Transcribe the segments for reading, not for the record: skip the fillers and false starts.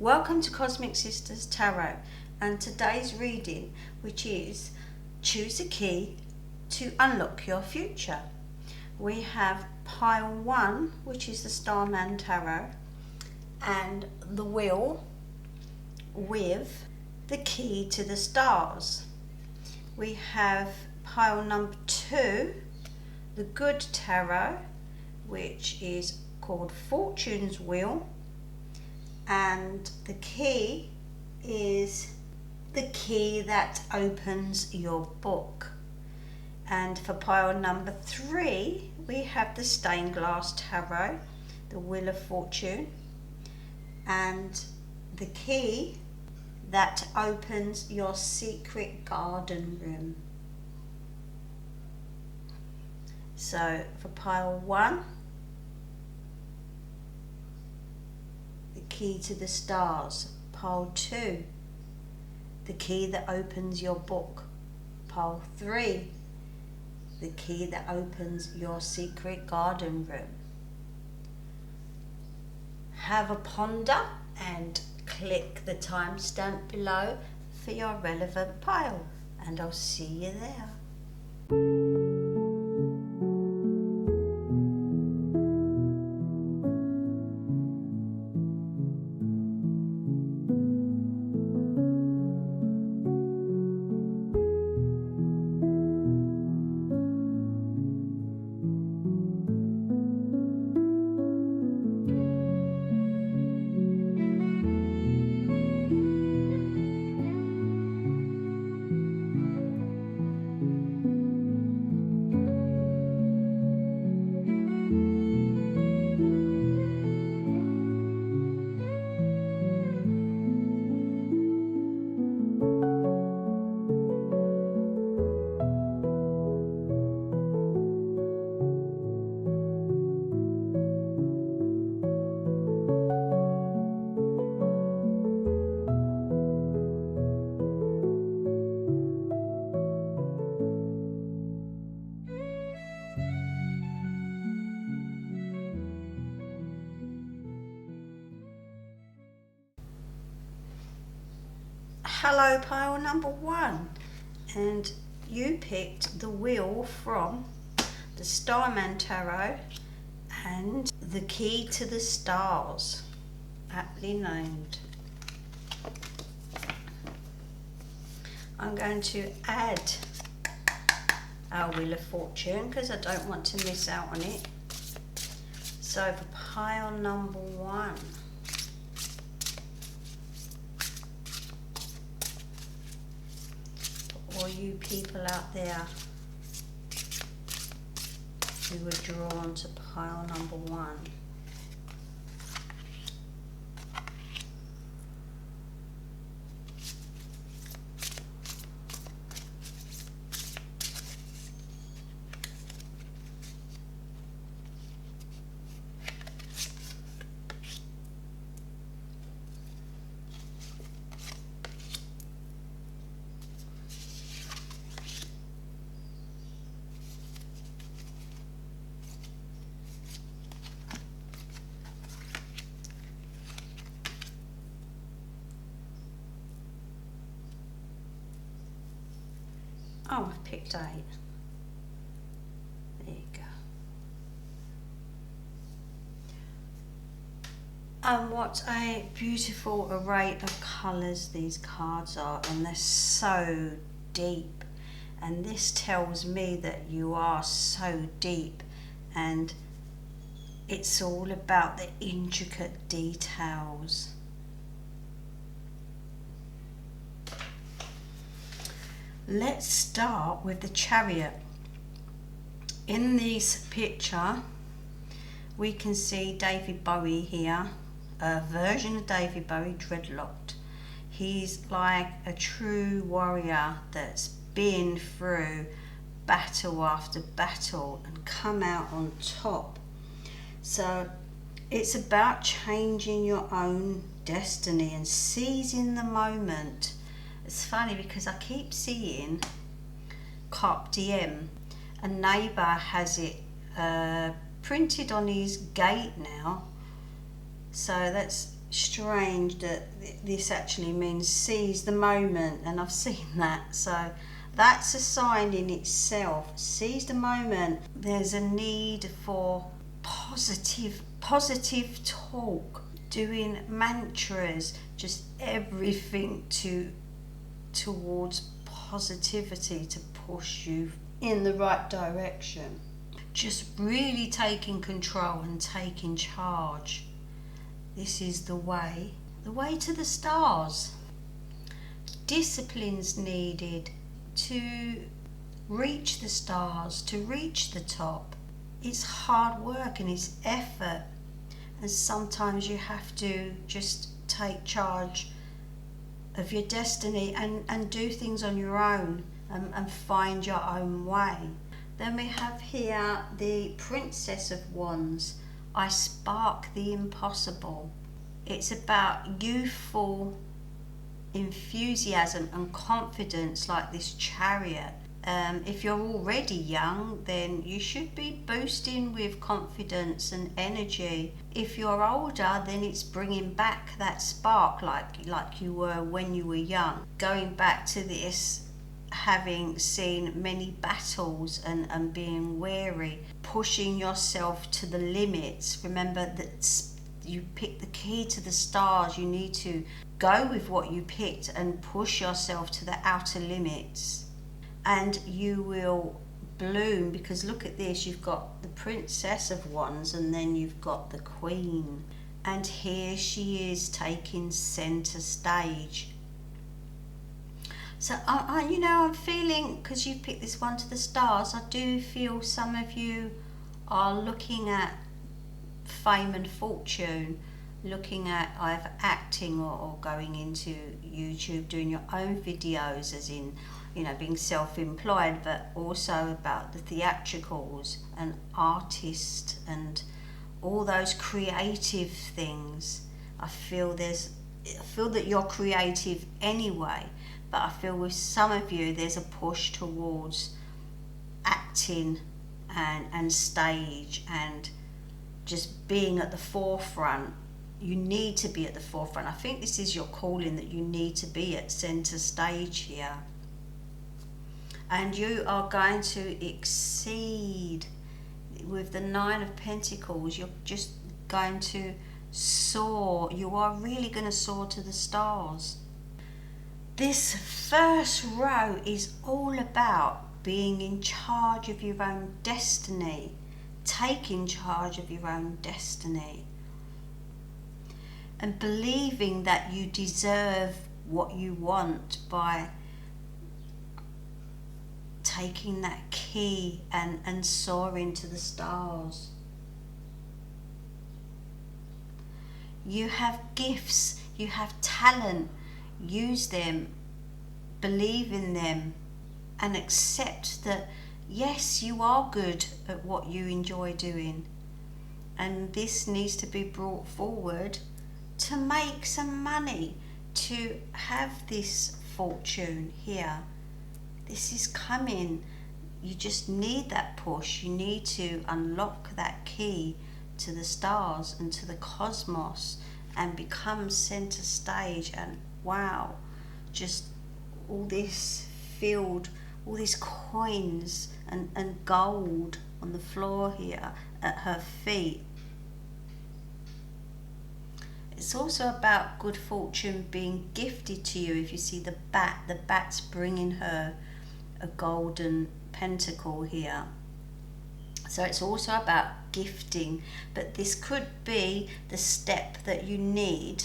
Welcome to Cosmic Sisters Tarot, and today's reading, which is Choose a Key to Unlock Your Future. We have pile 1, which is the Starman Tarot, and the Wheel with the Key to the Stars. We have pile number 2, the Good Tarot, which is called Fortune's Wheel, and the key is the key that opens your book. And for pile number 3, we have the Stained Glass Tarot, the Wheel of Fortune, and the key that opens your secret garden room. So for pile 1, the key to the stars. Pile 2, the key that opens your book. Pile 3, the key that opens your secret garden room. Have a ponder and click the timestamp below for your relevant pile, and I'll see you there. Hello, pile number 1, and you picked the Wheel from the Starman Tarot and the Key to the Stars, aptly named. I'm going to add our Wheel of Fortune because I don't want to miss out on it. So for pile number 1, all you people out there who were drawn to pile number 1. Oh, I've picked 8. There you go. And what a beautiful array of colours these cards are, and they're so deep. And this tells me that you are so deep, and it's all about the intricate details. Let's start with the Chariot. In this picture, we can see David Bowie here, a version of David Bowie dreadlocked. He's like a true warrior that's been through battle after battle and come out on top. So it's about changing your own destiny and seizing the moment. It's funny because I keep seeing Carpe Diem. A neighbour has it printed on his gate now. So that's strange that this actually means seize the moment, and I've seen that, so that's a sign in itself. Seize the moment. There's a need for positive talk, doing mantras, just everything towards positivity to push you in the right direction. Just really taking control and taking charge. This is the way to the stars. Discipline's needed to reach the stars, to reach the top. It's hard work and it's effort, and sometimes you have to just take charge of your destiny and do things on your own, and find your own way. Then we have here the Princess of Wands. I spark the impossible. It's about youthful enthusiasm and confidence, like this Chariot. If you're already young, then you should be boosting with confidence and energy. If you're older, then it's bringing back that spark like you were when you were young. Going back to this, having seen many battles and being wary, pushing yourself to the limits. Remember that you picked the key to the stars. You need to go with what you picked and push yourself to the outer limits, and you will bloom. Because look at this, you've got the Princess of Wands and then you've got the Queen, and here she is taking center stage. So I'm feeling, because you've picked this one to the stars, I do feel some of you are looking at fame and fortune, looking at either acting or going into YouTube, doing your own videos, as in, being self-employed, but also about the theatricals and artists and all those creative things. I feel that you're creative anyway, but I feel with some of you there's a push towards acting and stage and just being at the forefront. You need to be at the forefront. I think this is your calling, that you need to be at center stage here. And you are going to exceed with the Nine of Pentacles. You're just going to soar. You are really going to soar to the stars. This first row is all about being in charge of your own destiny, taking charge of your own destiny, and believing that you deserve what you want by taking that key and soaring to the stars. You have gifts, you have talent. Use them, believe in them, and accept that yes, you are good at what you enjoy doing, and this needs to be brought forward to make some money, to have this fortune here. This is coming. You just need that push. You need to unlock that key to the stars and to the cosmos and become center stage. And wow, just all this filled, all these coins and gold on the floor here at her feet. It's also about good fortune being gifted to you. If you see the bat's bringing her a golden pentacle here. So it's also about gifting, but this could be the step that you need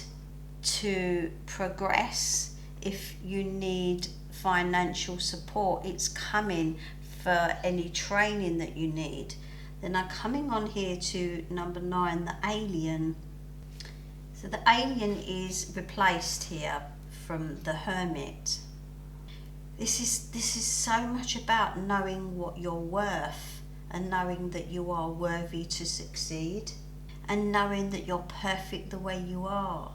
to progress. If you need financial support, it's coming for any training that you need. Then I'm coming on here to number 9, the alien. So the alien is replaced here from the hermit. This is so much about knowing what you're worth, and knowing that you are worthy to succeed, and knowing that you're perfect the way you are,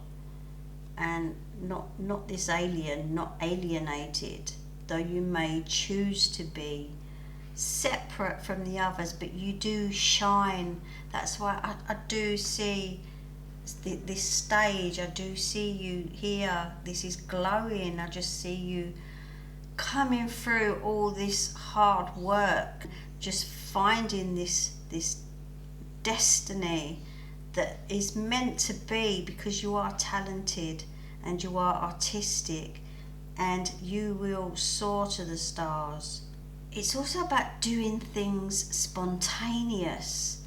and not this alien, not alienated, though you may choose to be separate from the others, but you do shine. That's why I do see this stage. I do see you here. This is glowing. I just see you coming through all this hard work, just finding this destiny that is meant to be, because you are talented and you are artistic and you will soar to the stars. It's also about doing things spontaneous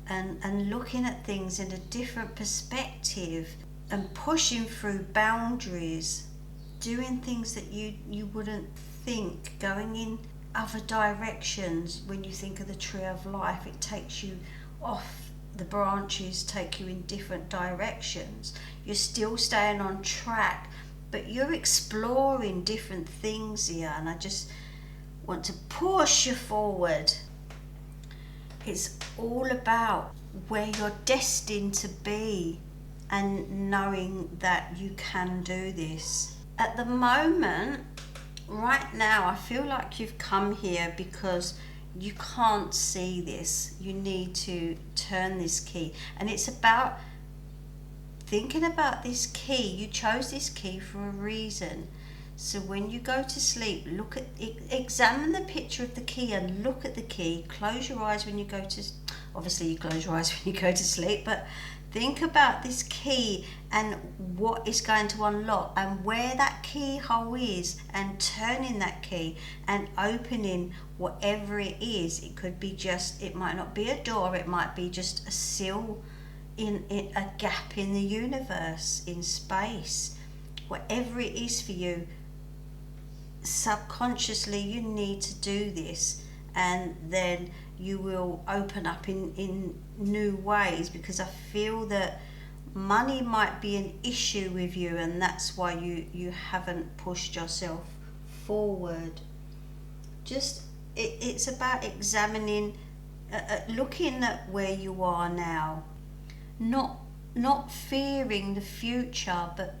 and looking at things in a different perspective and pushing through boundaries, doing things that you wouldn't think, going in other directions. When you think of the tree of life, it takes you off, the branches take you in different directions. You're still staying on track, but you're exploring different things here, and I just want to push you forward. It's all about where you're destined to be and knowing that you can do this. At the moment, right now, I feel like you've come here because you can't see this. You need to turn this key, and it's about thinking about this key. You chose this key for a reason. So when you go to sleep, look at it, examine the picture of the key and look at the key. Close your eyes when you go to, obviously you close your eyes when you go to sleep, but think about this key and what is going to unlock and where that keyhole is, and turning that key and opening whatever it is. It could be just, it might not be a door, it might be just a sill in a gap in the universe, in space. Whatever it is for you, subconsciously you need to do this, and then you will open up in new ways, because I feel that money might be an issue with you, and that's why you haven't pushed yourself forward. Just it's about examining, looking at where you are now, not fearing the future, but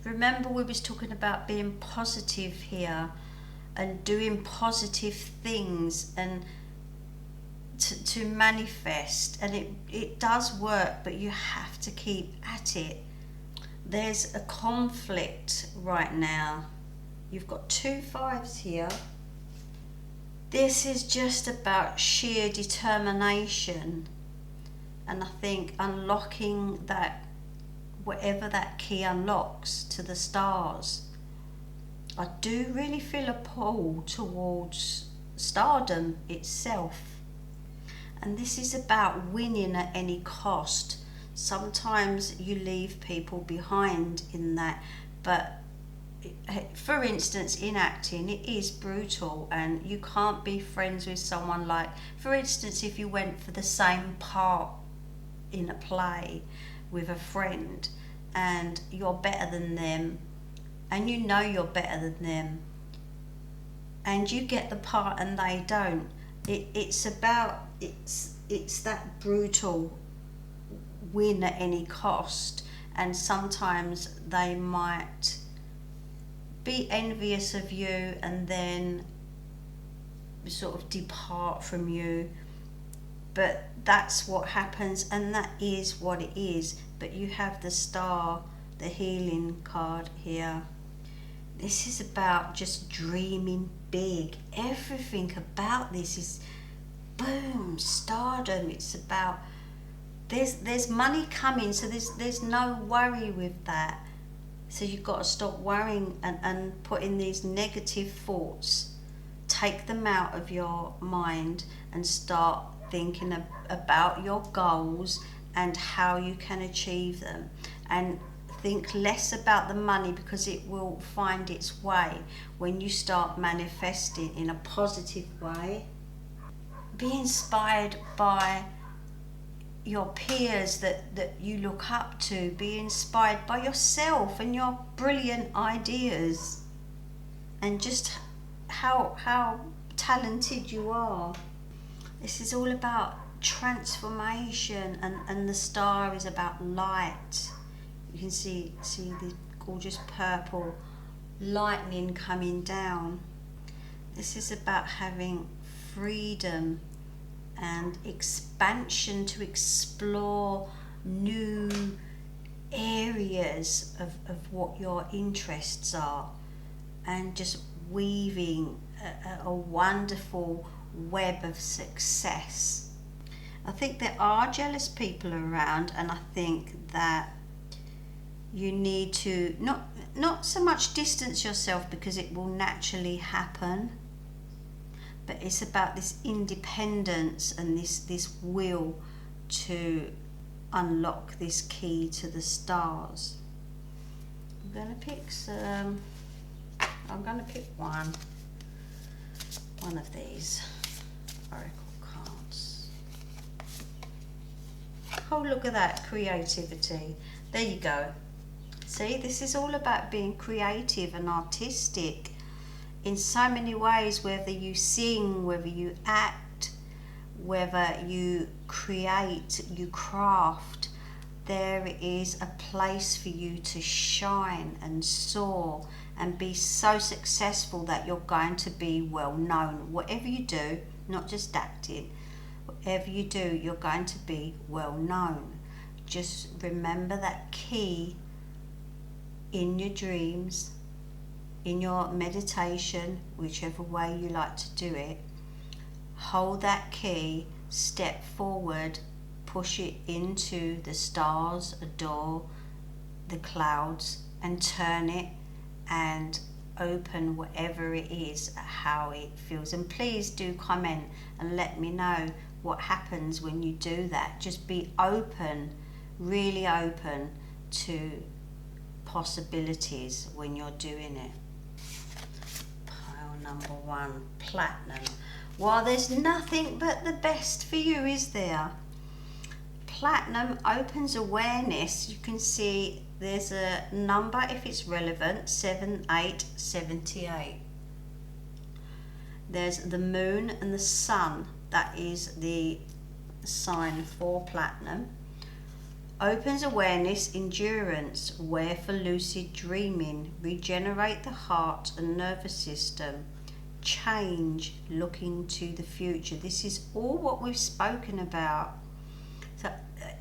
remember we was talking about being positive here and doing positive things and to manifest, and it does work, but you have to keep at it. There's a conflict right now. You've got 2 5s here. This is just about sheer determination, and I think unlocking that, whatever that key unlocks to the stars. I do really feel a pull towards stardom itself. And this is about winning at any cost. Sometimes you leave people behind in that, but for instance, in acting, it is brutal, and you can't be friends with someone. Like, for instance, if you went for the same part in a play with a friend and you're better than them, and you know you're better than them, and you get the part and they don't, it's that brutal win at any cost. And sometimes they might be envious of you and then sort of depart from you, but that's what happens, and that is what it is. But you have the star, the healing card here. This is about just dreaming big. Everything about this is boom, stardom. It's about there's money coming, so there's no worry with that. So you've got to stop worrying and putting these negative thoughts, take them out of your mind and start thinking about your goals and how you can achieve them, and think less about the money, because it will find its way when you start manifesting in a positive way. Be inspired by your peers that you look up to. Be inspired by yourself and your brilliant ideas, and just how talented you are. This is all about transformation, and the star is about light. You can see the gorgeous purple lightning coming down. This is about having freedom and expansion to explore new areas of what your interests are, and just weaving a wonderful web of success. I think there are jealous people around, and I think that you need to not so much distance yourself, because it will naturally happen, but it's about this independence and this will to unlock this key to the stars. I'm going to pick one of these oracle cards. Oh, look at that creativity. There you go. See, this is all about being creative and artistic in so many ways, whether you sing, whether you act, whether you create, you craft. There is a place for you to shine and soar and be so successful that you're going to be well known. Whatever you do, not just acting, whatever you do, you're going to be well known. Just remember that key in your dreams, in your meditation, whichever way you like to do it. Hold that key, step forward, push it into the stars, a door, the clouds, and turn it and open whatever it is, how it feels. And please do comment and let me know what happens when you do that. Just be open, really open to possibilities when you're doing it. Pile number 1, platinum. Well, there's nothing but the best for you, is there? Platinum opens awareness. You can see there's a number, if it's relevant, 7878. There's the moon and the sun. That is the sign for platinum. Opens awareness, endurance, wear for lucid dreaming, regenerate the heart and nervous system, change, looking to the future. This is all what we've spoken about. So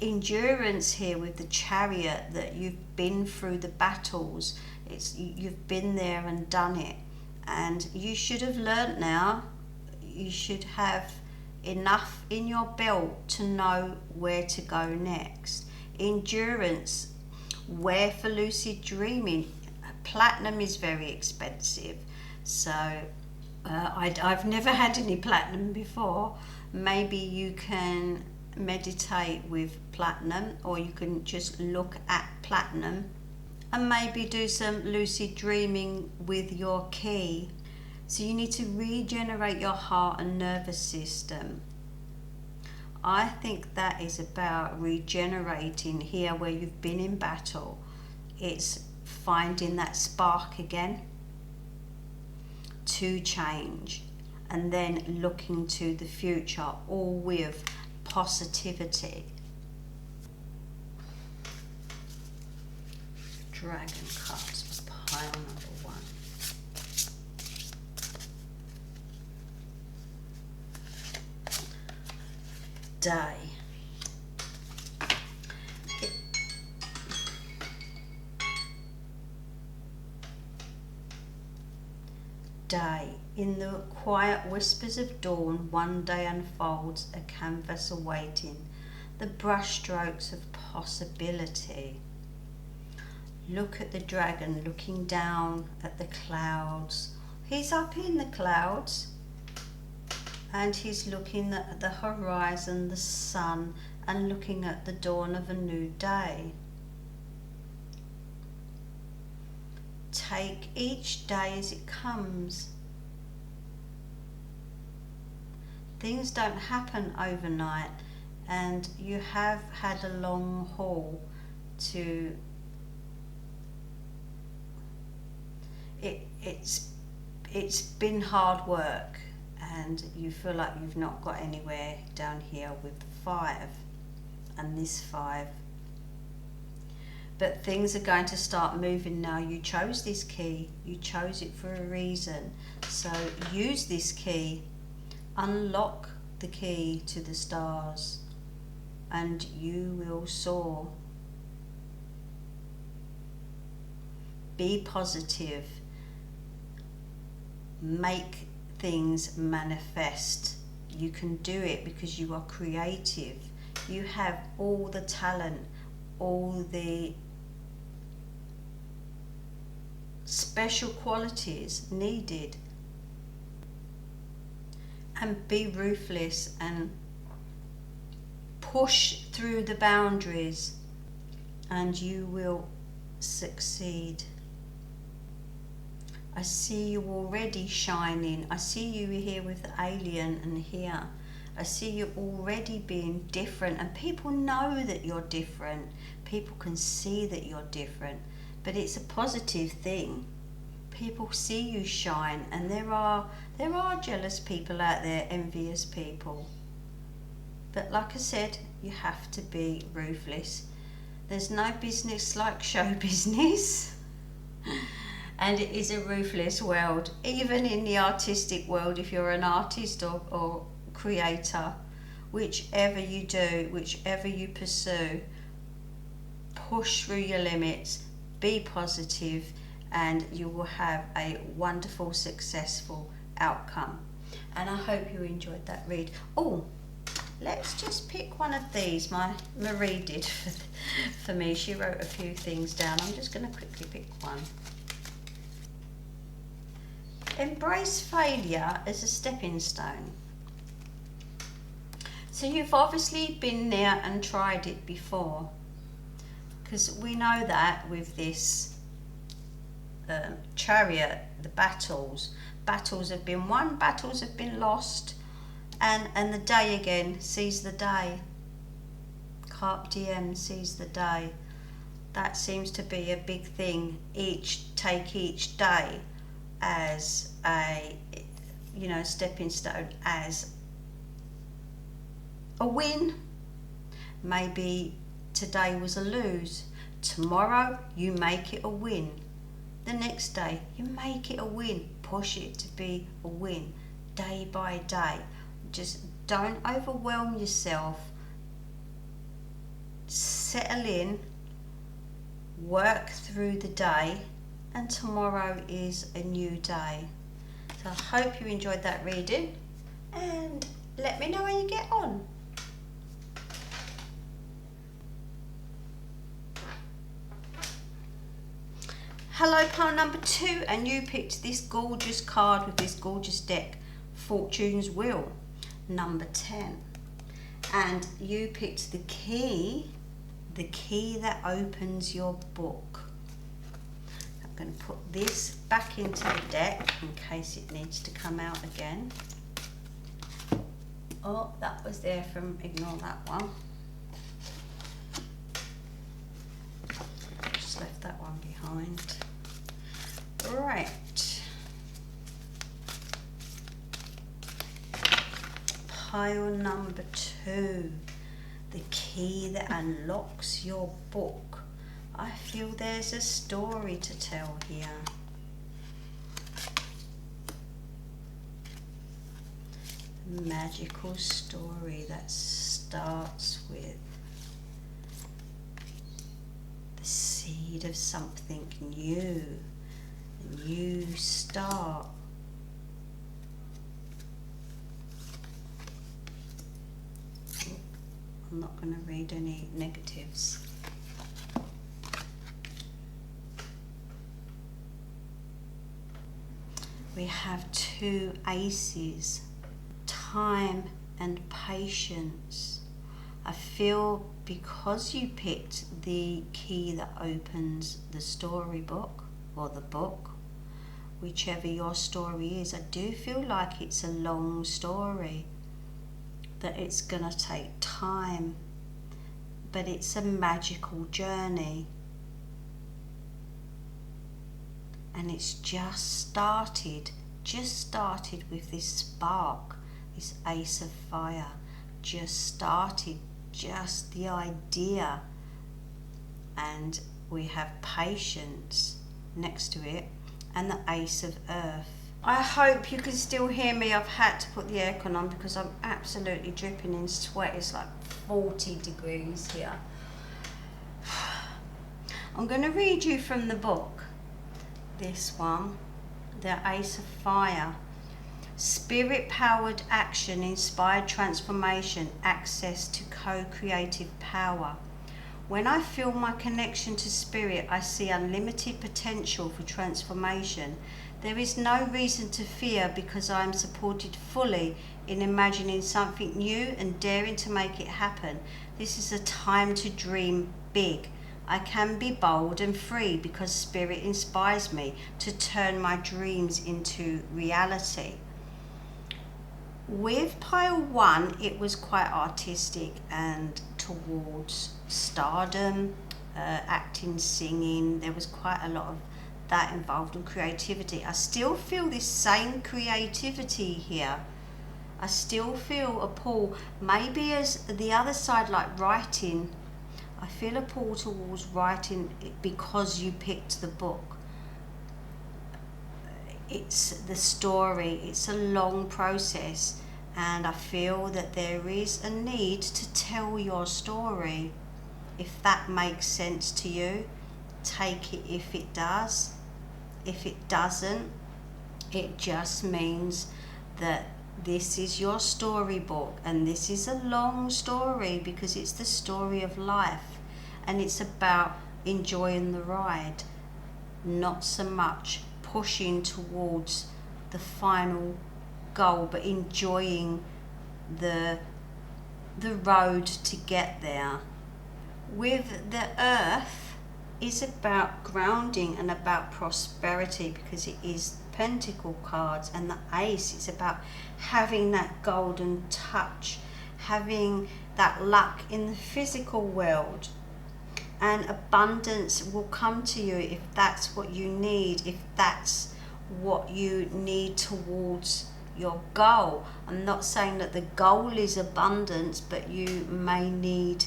endurance here with the chariot, that you've been through the battles. You've been there and done it, and you should have learnt now. You should have enough in your belt to know where to go next. Endurance, wear for lucid dreaming. Platinum is very expensive, so I've never had any platinum before. Maybe you can meditate with platinum, or you can just look at platinum and maybe do some lucid dreaming with your key. So you need to regenerate your heart and nervous system. I think that is about regenerating here where you've been in battle. It's finding that spark again to change, and then looking to the future, all with positivity. Dragon cards for pile number 1. Day. Day. In the quiet whispers of dawn, one day unfolds, a canvas awaiting the brushstrokes of possibility. Look at the dragon looking down at the clouds. He's up in the clouds, and he's looking at the horizon, the sun, and looking at the dawn of a new day. Take each day as it comes. Things don't happen overnight, and you have had a long haul to it's been hard work, and you feel like you've not got anywhere down here with the 5 and this 5. But things are going to start moving now. You chose this key, you chose it for a reason. So use this key, unlock the key to the stars, and you will soar. Be positive. Make things manifest. You can do it because you are creative. You have all the talent, all the special qualities needed. And be ruthless and push through the boundaries, and you will succeed. I see you already shining. I see you here with the alien and here. I see you already being different, and people know that you're different. People can see that you're different, but it's a positive thing. People see you shine, and there are jealous people out there, envious people. But like I said, you have to be ruthless. There's no business like show business. And it is a ruthless world. Even in the artistic world, if you're an artist or creator, whichever you do, whichever you pursue, push through your limits, be positive, and you will have a wonderful, successful outcome. And I hope you enjoyed that read. Oh, let's just pick one of these. Marie did for me. She wrote a few things down. I'm just going to quickly pick one. Embrace failure as a stepping stone. So you've obviously been there and tried it before, because we know that with this chariot, the battles have been won, battles have been lost, and the day again sees the day. Carpe diem, sees the day. That seems to be a big thing. Take each day as a stepping stone, as a win. Maybe today was a lose. Tomorrow you make it a win. The next day you make it a win. Push it to be a win day by day. Just don't overwhelm yourself. Settle in, work through the day, and tomorrow is a new day. So I hope you enjoyed that reading, and let me know how you get on. Hello, pile number 2, and you picked this gorgeous card with this gorgeous deck, Fortune's Wheel, number 10. And you picked the key that opens your book. I'm going to put this back into the deck in case it needs to come out again. Oh, that was there from, ignore that one. Just left that one behind. Right. Pile number 2. The key that unlocks your book. I feel there's a story to tell here. A magical story that starts with the seed of something new. A new start. I'm not going to read any negatives. We have 2 aces, time and patience. I feel because you picked the key that opens the storybook or the book, whichever your story is, I do feel like it's a long story, that it's gonna take time, but it's a magical journey. And it's just started with this spark, this ace of fire, just the idea. And we have patience next to it, and the ace of earth. I hope you can still hear me. I've had to put the aircon on because I'm absolutely dripping in sweat. It's like 40 degrees here. I'm going to read you from the book. this one, the Ace of Fire. Spirit-powered action, inspired transformation, access to co-creative power. When I feel my connection to spirit, I see unlimited potential for transformation. There is no reason to fear because I am supported fully in imagining something new and daring to make it happen. This is a time to dream big. I can be bold and free because spirit inspires me to turn my dreams into reality. With pile 1, it was quite artistic and towards stardom, acting, singing. There was quite a lot of that involved in creativity. I still feel this same creativity here. I still feel a pull, maybe as the other side, like writing. I feel a pull towards writing because you picked the book. It's the story, it's a long process, and I feel that there is a need to tell your story. If that makes sense to you, take it if it does. If it doesn't, it just means that this is your storybook, and this is a long story because it's the story of life, and it's about enjoying the ride, not so much pushing towards the final goal, but enjoying the road to get there. With the Earth, is about grounding and about prosperity because it is Pentacle cards, and the Ace is about having that golden touch, having that luck in the physical world. And abundance will come to you if that's what you need, if that's what you need towards your goal. I'm not saying that the goal is abundance, but you may need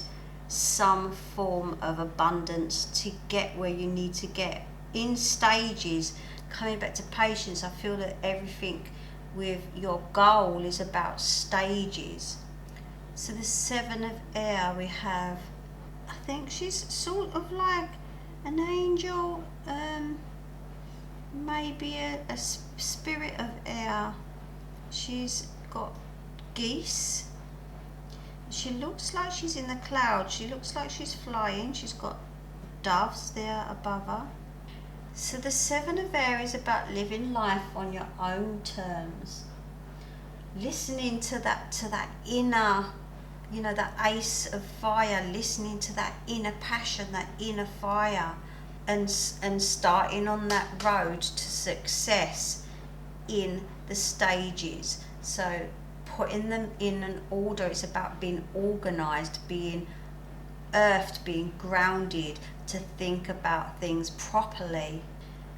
some form of abundance to get where you need to get in stages. Coming back to patience, I feel that everything with your goal is about stages. So the 7 of Air, we have, I think she's sort of like an angel, maybe a spirit of air. She's got geese. She looks like she's in the clouds. She looks like she's flying. She's got doves there above her. So the 7 of Air is about living life on your own terms. Listening to that inner, that Ace of Fire, listening to that inner passion, that inner fire, and starting on that road to success in the stages. So putting them in an order. It's about being organized, being earthed, being grounded, to think about things properly.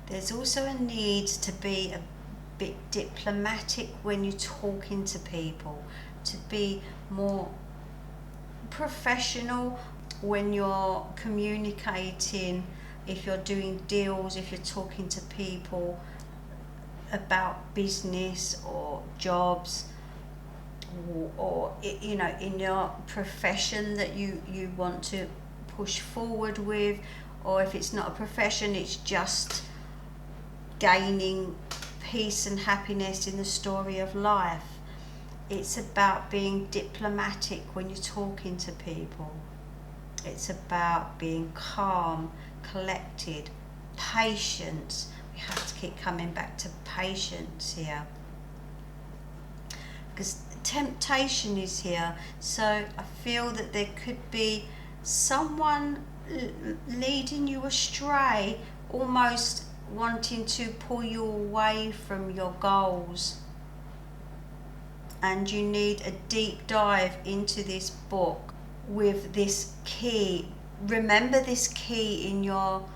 There's also a need to be a bit diplomatic when you're talking to people, to be more professional when you're communicating, if you're doing deals, if you're talking to people about business or jobs, or in your profession that you want to push forward with, or if it's not a profession, it's just gaining peace and happiness in the story of life. It's about being diplomatic when you're talking to people. It's about being calm, collected, patience. We have to keep coming back to patience here, because temptation is here. So I feel that there could be someone leading you astray, almost wanting to pull you away from your goals, and you need a deep dive into this book with this key. Remember this key in your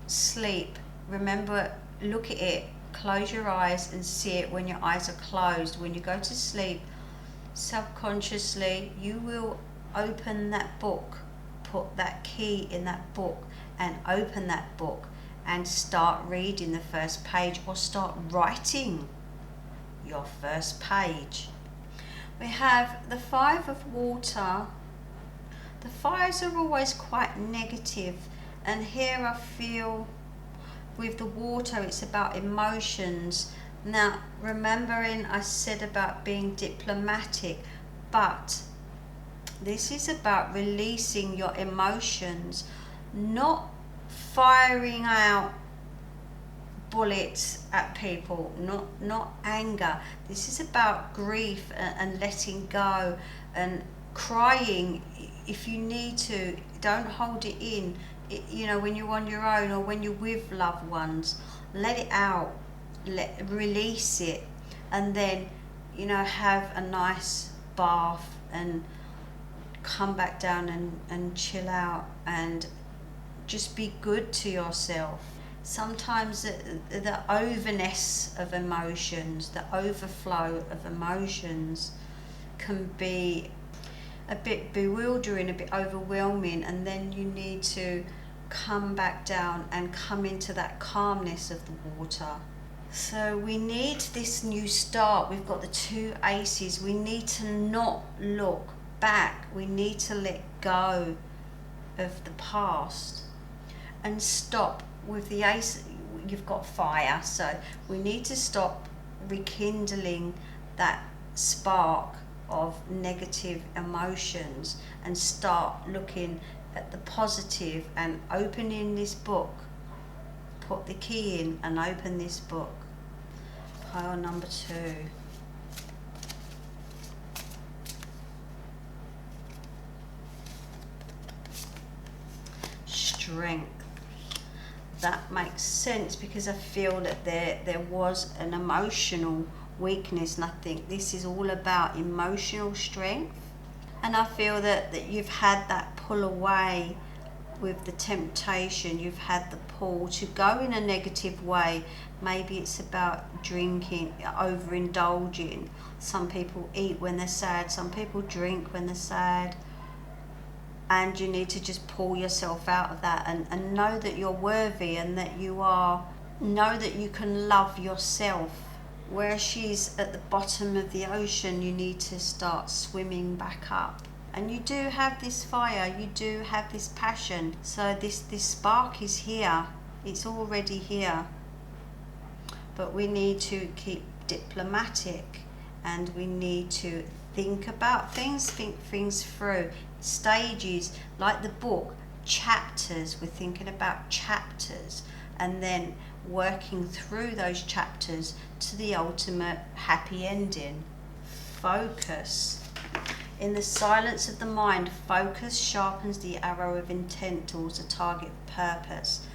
sleep. Remember, look at it, close your eyes and see it when your eyes are closed. When you go to sleep, subconsciously you will open that book, put that key in that book and open that book and start reading the first page, or start writing your first page. We have the 5 of Water. The 5s are always quite negative, and here I feel with the water, it's about emotions. Now, remembering I said about being diplomatic, but this is about releasing your emotions, not firing out bullets at people, not anger. This is about grief and letting go and crying if you need to. Don't hold it in. When you're on your own or when you're with loved ones, let it out, release it, and then have a nice bath and come back down and chill out and just be good to yourself. Sometimes the overness of emotions, the overflow of emotions can be a bit bewildering, a bit overwhelming, and then you need to come back down and come into that calmness of the water. So we need this new start. We've got the 2 aces. We need to not look back. We need to let go of the past and stop. With the ace, you've got fire, so we need to stop rekindling that spark of negative emotions and start looking at the positive and opening this book. Put the key in and open this book. Pile number 2. Strength. That makes sense because I feel that there was an emotional weakness, and I think this is all about emotional strength. And I feel that you've had that pull away with the temptation, you've had the pull to go in a negative way. Maybe it's about drinking, overindulging. Some people eat when they're sad, some people drink when they're sad. And you need to just pull yourself out of that and know that you're worthy and that know that you can love yourself. Where she's at the bottom of the ocean, you need to start swimming back up. And you do have this fire, you do have this passion. So this spark is here, it's already here. But we need to keep diplomatic and we need to think about things, think things through. Stages, like the book, chapters. We're thinking about chapters and then working through those chapters to the ultimate happy ending. Focus. In the silence of the mind, focus sharpens the arrow of intent towards a target of purpose.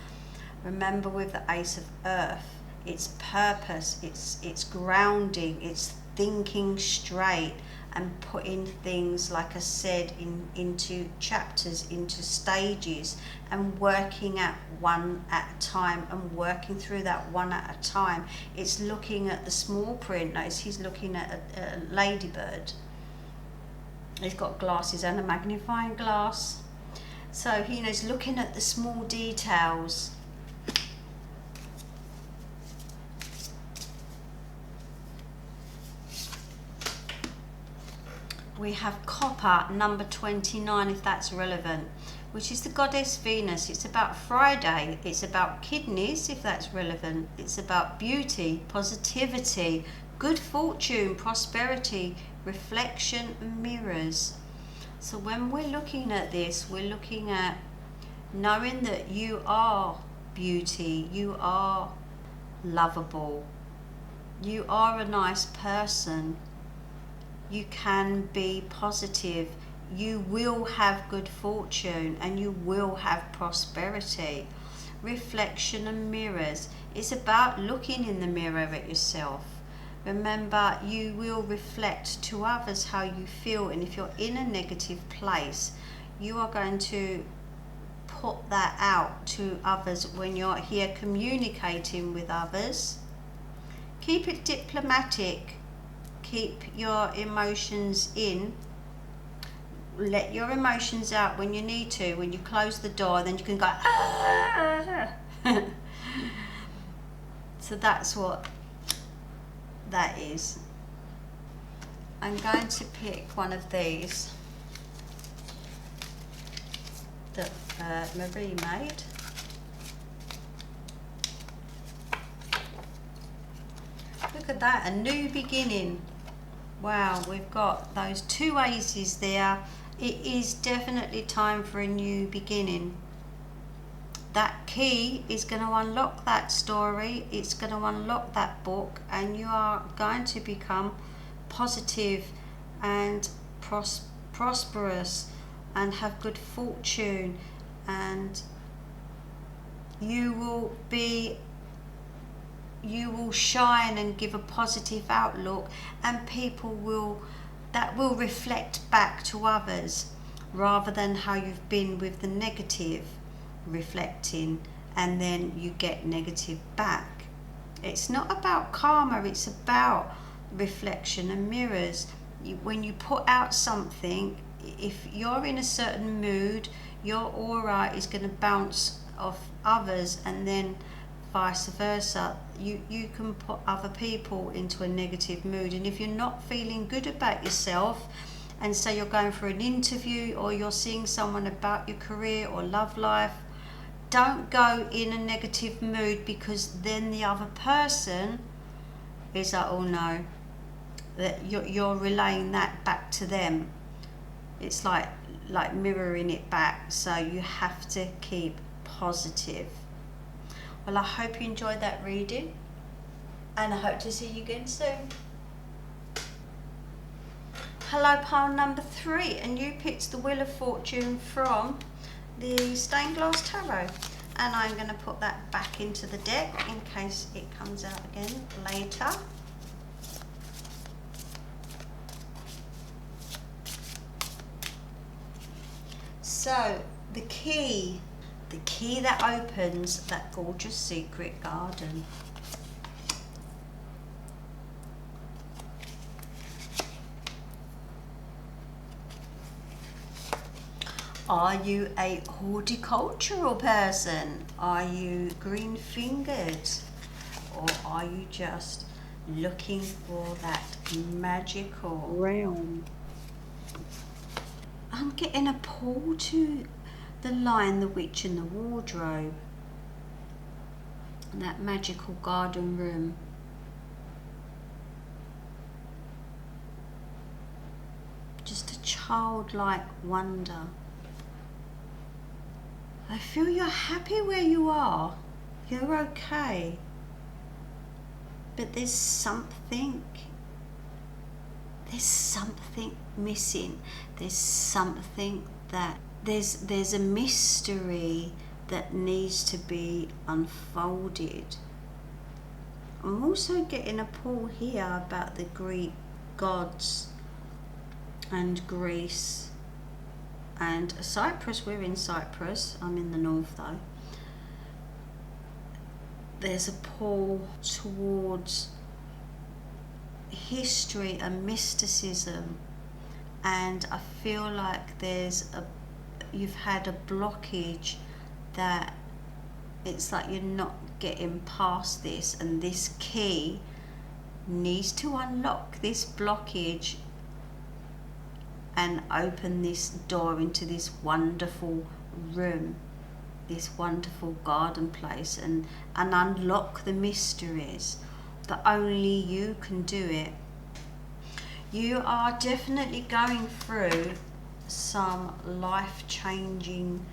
Remember, with the Ace of Earth, it's purpose, it's grounding, it's thinking straight and putting things, like I said, into chapters, into stages, and working at one at a time and working through that one at a time. It's looking at the small print. Notice he's looking at a ladybird. He's got glasses and a magnifying glass. So he's looking at the small details. We have copper, number 29, if that's relevant, which is the goddess Venus. It's about Friday. It's about kidneys, if that's relevant. It's about beauty, positivity, good fortune, prosperity, reflection, and mirrors. So when we're looking at this, we're looking at knowing that you are beauty, you are lovable, you are a nice person. You can be positive, you will have good fortune and you will have prosperity. Reflection and mirrors. It's about looking in the mirror at yourself. Remember, you will reflect to others how you feel, and if you're in a negative place, you are going to put that out to others when you're here communicating with others. Keep it diplomatic. Keep your emotions in. Let your emotions out when you need to. When you close the door, then you can go, ah! So that's what that is. I'm going to pick one of these that Marie made. look at that, a new beginning. Wow, we've got those two aces there. It is definitely time for a new beginning. That key is going to unlock that story, it's going to unlock that book, and you are going to become positive and prosperous and have good fortune, and you will shine and give a positive outlook, and that will reflect back to others, rather than how you've been with the negative reflecting and then you get negative back. It's not about karma, it's about reflection and mirrors. When you put out something, if you're in a certain mood, your aura is going to bounce off others, and then vice versa. You can put other people into a negative mood, and if you're not feeling good about yourself, and say you're going for an interview or you're seeing someone about your career or love life, don't go in a negative mood, because then the other person is like, oh no, that you're relaying that back to them. It's like mirroring it back. So you have to keep positive. Well, I hope you enjoyed that reading, and I hope to see you again soon. Hello, pile number 3, and you picked the Wheel of Fortune from the Stained Glass Tarot, and I'm going to put that back into the deck in case it comes out again later. So the key that opens that gorgeous secret garden. Are you a horticultural person? Are you green-fingered? Or are you just looking for that magical realm? I'm getting a pull to the Lion, the Witch and the Wardrobe. And that magical garden room. Just a childlike wonder. I feel you're happy where you are. You're okay. But there's something missing. There's something that there's a mystery that needs to be unfolded. I'm also getting a pull here about the Greek gods and Greece and Cyprus. We're in Cyprus. I'm in the north though. There's a pull towards history and mysticism, and I feel like you've had a blockage, that it's like you're not getting past this, and this key needs to unlock this blockage and open this door into this wonderful room, this wonderful garden place, and unlock the mysteries. But only you can do it. You are definitely going through some life-changing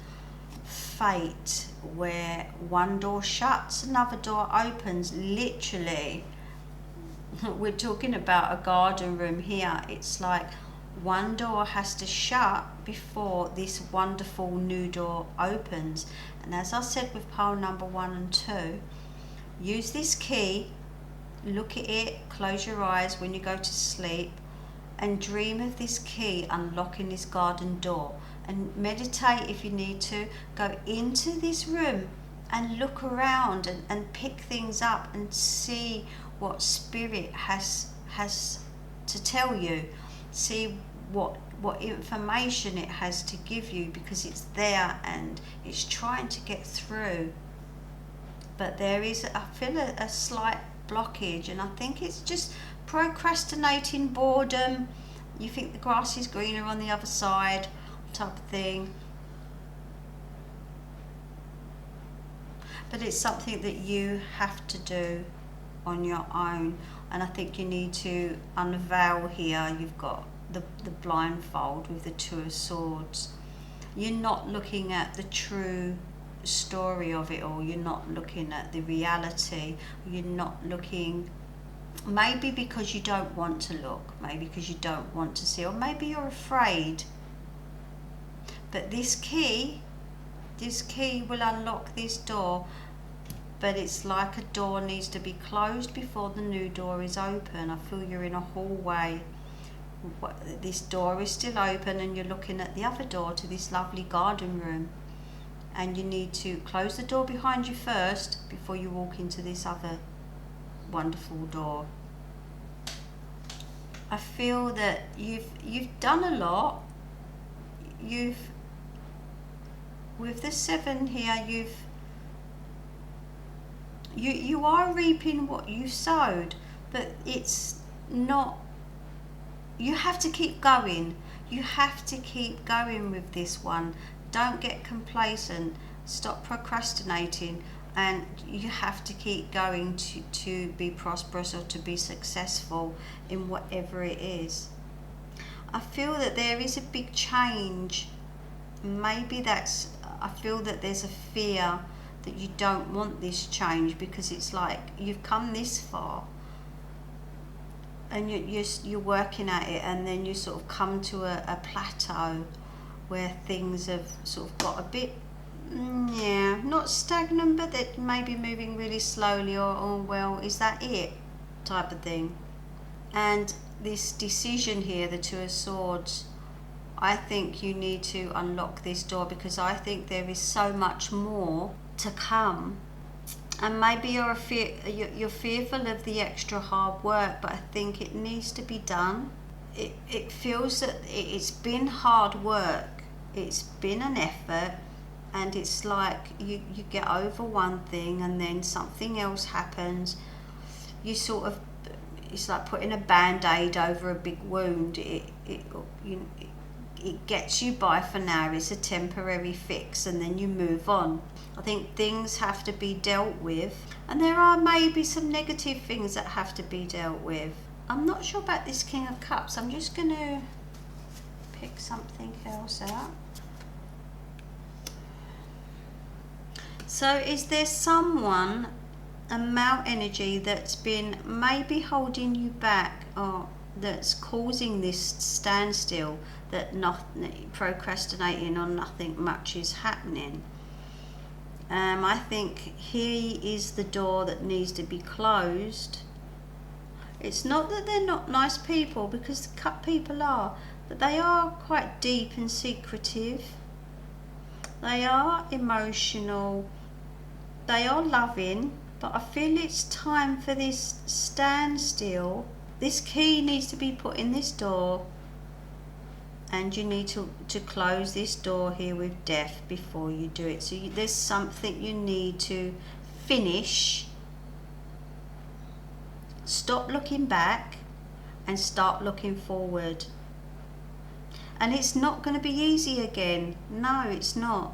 fate where one door shuts, another door opens. Literally, we're talking about a garden room here. It's like one door has to shut before this wonderful new door opens. And as I said with pile number 1 and 2, use this key, look at it, close your eyes when you go to sleep, and dream of this key unlocking this garden door, and meditate if you need to. Go into this room and look around and pick things up and see what spirit has to tell you. See what information it has to give you, because it's there and it's trying to get through. But there is, I feel a slight blockage, and I think it's just procrastinating, boredom. You think the grass is greener on the other side, type of thing. But it's something that you have to do on your own. And I think you need to unveil here. You've got the blindfold with the Two of Swords. You're not looking at the true story of it all. You're not looking at the reality. You're not looking, maybe because you don't want to look, maybe because you don't want to see, or maybe you're afraid. But this key will unlock this door, but it's like a door needs to be closed before the new door is open. I feel you're in a hallway. This door is still open and you're looking at the other door to this lovely garden room, and you need to close the door behind you first before you walk into this other wonderful door. I feel that you've done a lot. With the 7 here, you are reaping what you sowed, but it's not. You have to keep going. You have to keep going with this one. Don't get complacent. Stop procrastinating, and you have to keep going to be prosperous or to be successful in whatever it is. I feel that there is a big change. Maybe I feel that there's a fear that you don't want this change, because it's like you've come this far and you're working at it, and then you sort of come to a plateau where things have sort of got a bit, not stagnant, but that may be moving really slowly, or well, is that it type of thing. And this decision here, the Two of Swords, I think you need to unlock this door, because I think there is so much more to come. And maybe you're fearful of the extra hard work, but I think it needs to be done. It feels that it's been hard work, it's been an effort, and it's like you get over one thing and then something else happens. It's like putting a band-aid over a big wound. It gets you by for now. It's a temporary fix, and then you move on. I think things have to be dealt with, and there are maybe some negative things that have to be dealt with. I'm not sure about this King of Cups. I'm just going to pick something else out. So is there someone, a male energy, that's been maybe holding you back, or that's causing this standstill, that procrastinating on nothing much is happening? I think here is the door that needs to be closed. It's not that they're not nice people, because the Cup people are, but they are quite deep and secretive. They are emotional. They are loving, but I feel it's time for this standstill. This key needs to be put in this door, and you need to close this door here with Death before you do it. So there's something you need to finish. Stop looking back and start looking forward. And it's not going to be easy again. No, it's not.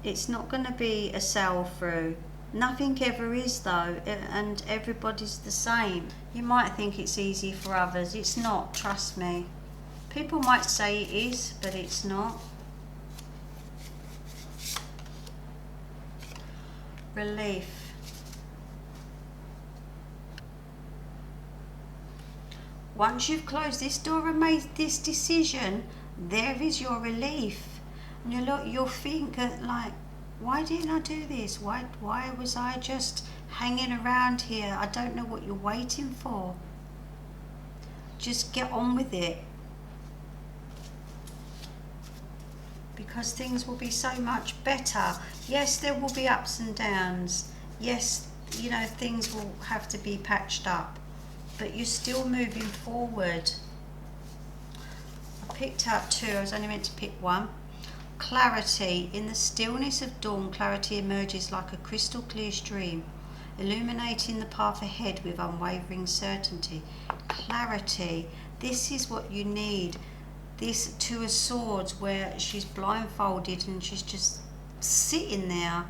It's not going to be a sail through. Nothing ever is, though, and everybody's the same. You might think it's easy for others. It's not, trust me. People might say it is, but it's not. Relief. Once you've closed this door and made this decision, there is your relief. And you'll think like, why didn't I do this? Why was I just hanging around here? I don't know what you're waiting for. Just get on with it. Because things will be so much better. Yes, there will be ups and downs. Yes, things will have to be patched up. But you're still moving forward. I picked up 2. I was only meant to pick 1. Clarity. In the stillness of dawn, clarity emerges like a crystal clear stream, illuminating the path ahead with unwavering certainty. Clarity. This is what you need. This Two of Swords, where she's blindfolded and she's just sitting there.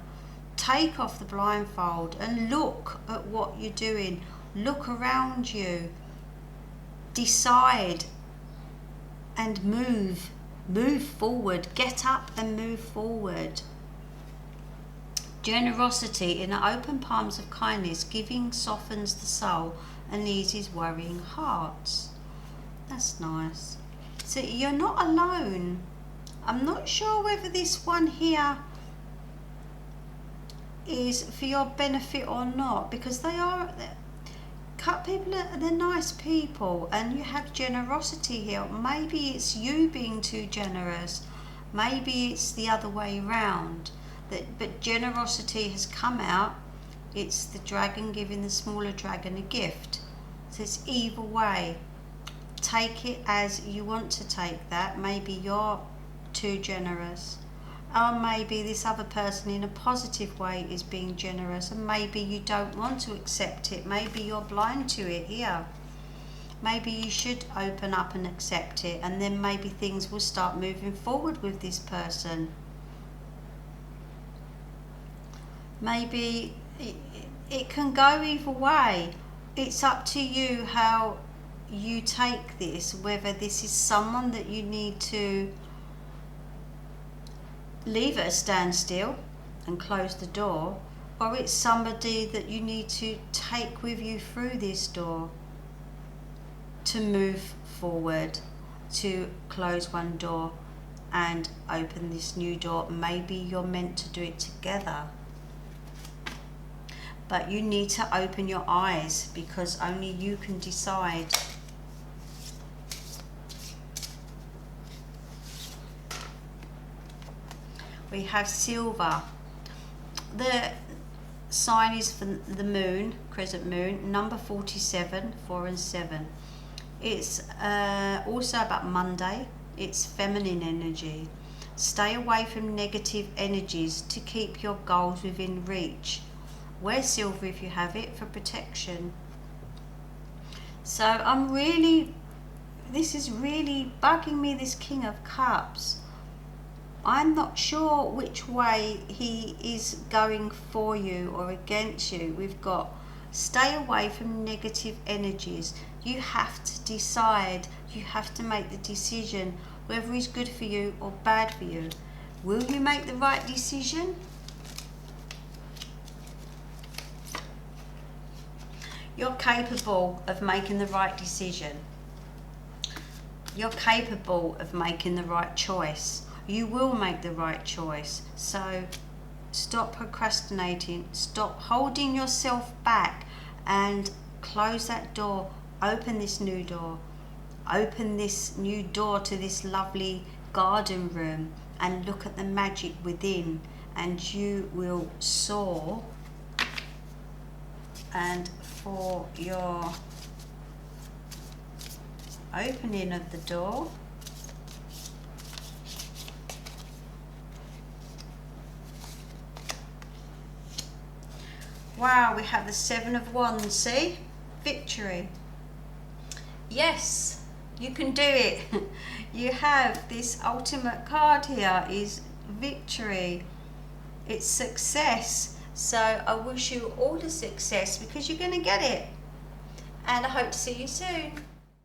Take off the blindfold and look at what you're doing. Look around you. Decide and move. Move forward. Get up and move forward. Generosity in the open palms of kindness, giving softens the soul and eases worrying hearts. That's nice. So you're not alone. I'm not sure whether this one here is for your benefit or not, because they're nice people, and you have generosity here. Maybe it's you being too generous. Maybe it's the other way round. But generosity has come out. It's the dragon giving the smaller dragon a gift. So it's either way. Take it as you want to take that. Maybe you're too generous, or maybe this other person in a positive way is being generous, and maybe you don't want to accept it. Maybe you're blind to it here. Maybe you should open up and accept it, and then maybe things will start moving forward with this person. Maybe it can go either way. It's up to you how you take this, whether this is someone that you need to leave at a standstill and close the door, or it's somebody that you need to take with you through this door to move forward, to close one door and open this new door. Maybe you're meant to do it together. But you need to open your eyes, because only you can decide. We have silver. The sign is for the moon, crescent moon, number 47, 4 and 7. It's also about Monday. It's feminine energy. Stay away from negative energies to keep your goals within reach. Wear silver if you have it for protection. So this is really bugging me, this King of Cups. I'm not sure which way he is going for you or against you. We've got stay away from negative energies. You have to decide. You have to make the decision whether he's good for you or bad for you. Will you make the right decision? You're capable of making the right decision. You're capable of making the right choice. You will make the right choice. So stop procrastinating. Stop holding yourself back and close that door. Open this new door. Open this new door to this lovely garden room and look at the magic within, and you will soar. And for your opening of the door, wow, we have the 7 of Wands, see? Victory. Yes, you can do it. You have this ultimate card here is victory. It's success. So I wish you all the success, because you're going to get it. And I hope to see you soon.